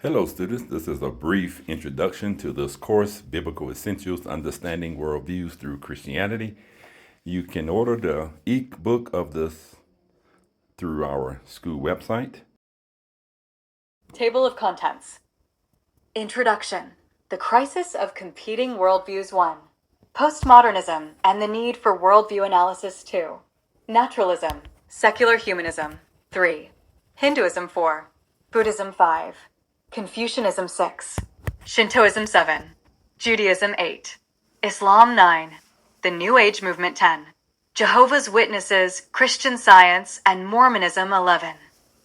Hello students, this is a brief introduction to this course, Biblical Essentials, Understanding Worldviews Through Christianity. You can order the e-book of this through our school website. Table of Contents. Introduction. The Crisis of Competing Worldviews 1. Postmodernism and the Need for Worldview Analysis 2. Naturalism. Secular Humanism 3. Hinduism 4. Buddhism 5. Confucianism 6. Shintoism 7. Judaism 8. Islam 9. The New Age Movement 10. Jehovah's Witnesses, Christian Science, and Mormonism 11.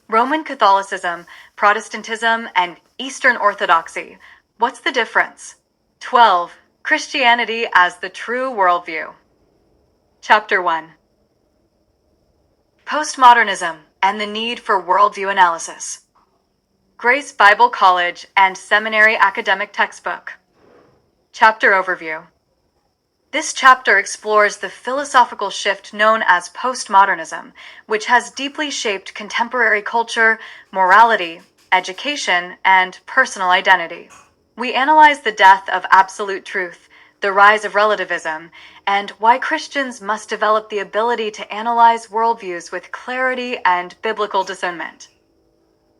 Roman Catholicism, Protestantism, and Eastern Orthodoxy. What's the difference? 12. Christianity as the True Worldview. Chapter 1. Postmodernism and the Need for Worldview Analysis. Grace Bible College and Seminary Academic Textbook. Chapter Overview. This chapter explores the philosophical shift known as postmodernism, which has deeply shaped contemporary culture, morality, education, and personal identity. We analyze the death of absolute truth, the rise of relativism, and why Christians must develop the ability to analyze worldviews with clarity and biblical discernment.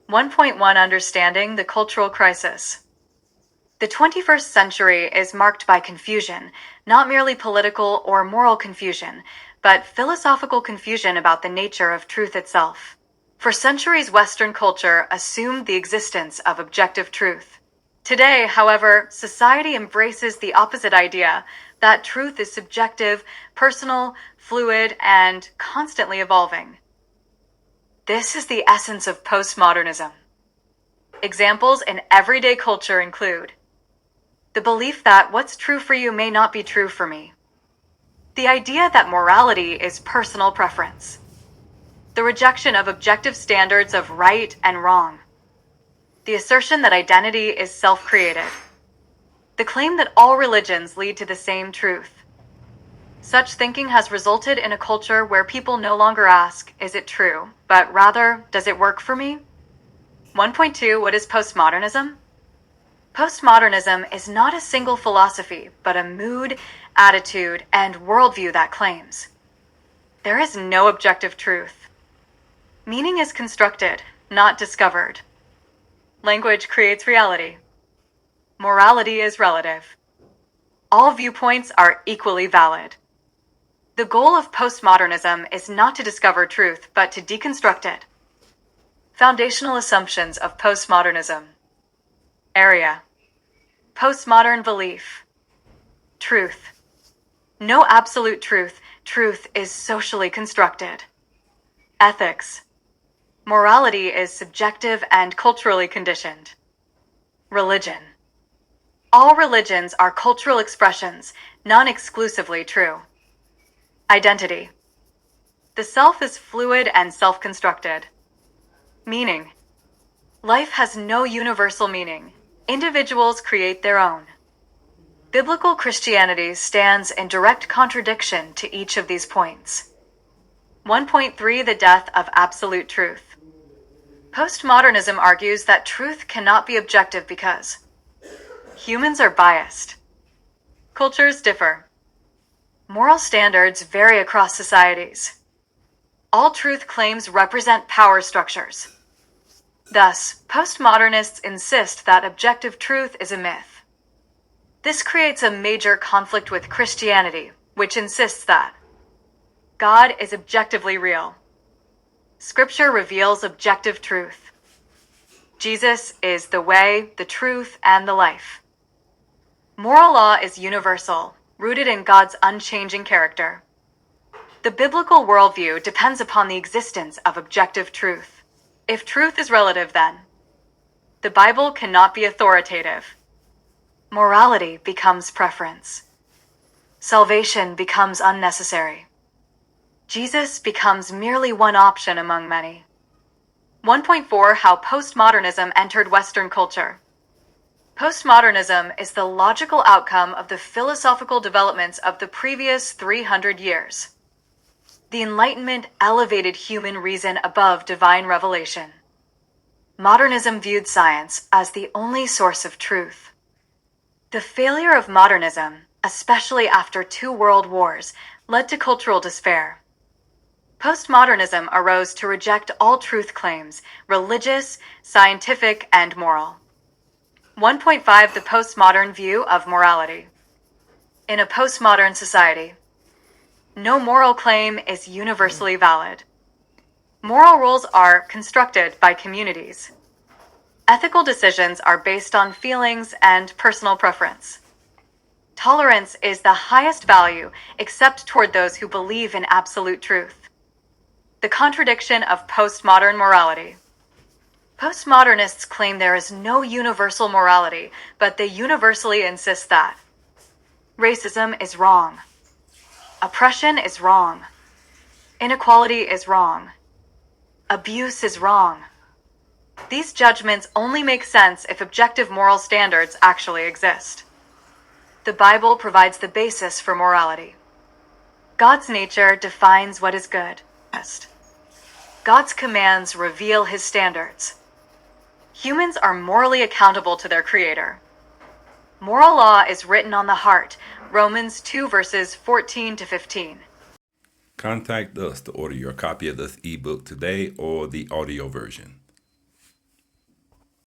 1.1 Understanding the Cultural Crisis. The 21st century is marked by confusion, not merely political or moral confusion, but philosophical confusion about the nature of truth itself. For centuries, Western culture assumed the existence of objective truth. Today, however, society embraces the opposite idea, that truth is subjective, personal, fluid, and constantly evolving. This is the essence of postmodernism. Examples in everyday culture include the belief that what's true for you may not be true for me. The idea that morality is personal preference. The rejection of objective standards of right and wrong. The assertion that identity is self-created. The claim that all religions lead to the same truth. Such thinking has resulted in a culture where people no longer ask, is it true, but rather, does it work for me? 1.2 What is postmodernism? Postmodernism is not a single philosophy, but a mood, attitude, and worldview that claims there is no objective truth. Meaning is constructed, not discovered. Language creates reality. Morality is relative. All viewpoints are equally valid. The goal of postmodernism is not to discover truth, but to deconstruct it. Foundational assumptions of postmodernism. Area. Postmodern belief. Truth. No absolute truth. Truth is socially constructed. Ethics. Morality is subjective and culturally conditioned. Religion. All religions are cultural expressions, non-exclusively true. Identity. The self is fluid and self-constructed. Meaning. Life has no universal meaning. Individuals create their own. Biblical Christianity stands in direct contradiction to each of these points. 1.3 The death of absolute truth. Postmodernism argues that truth cannot be objective because humans are biased. Cultures differ. Moral standards vary across societies. All truth claims represent power structures. Thus, postmodernists insist that objective truth is a myth. This creates a major conflict with Christianity, which insists that God is objectively real. Scripture reveals objective truth. Jesus is the way, the truth, and the life. Moral law is universal, rooted in God's unchanging character. The biblical worldview depends upon the existence of objective truth. If truth is relative, then the Bible cannot be authoritative. Morality becomes preference. Salvation becomes unnecessary. Jesus becomes merely one option among many. 1.4 How postmodernism entered Western culture. Postmodernism is the logical outcome of the philosophical developments of the previous 300 years. The Enlightenment elevated human reason above divine revelation. Modernism viewed science as the only source of truth. The failure of modernism, especially after 2 world wars, led to cultural despair. Postmodernism arose to reject all truth claims, religious, scientific, and moral. 1.5 The postmodern view of morality. In a postmodern society, no moral claim is universally valid. Moral rules are constructed by communities. Ethical decisions are based on feelings and personal preference. Tolerance is the highest value except toward those who believe in absolute truth. The contradiction of postmodern morality. Postmodernists claim there is no universal morality, but they universally insist that racism is wrong. Oppression is wrong. Inequality is wrong. Abuse is wrong. These judgments only make sense if objective moral standards actually exist. The Bible provides the basis for morality. God's nature defines what is good. God's commands reveal his standards. Humans are morally accountable to their Creator. Moral law is written on the heart. Romans 2 verses 14 to 15. Contact us to order your copy of this ebook today or the audio version.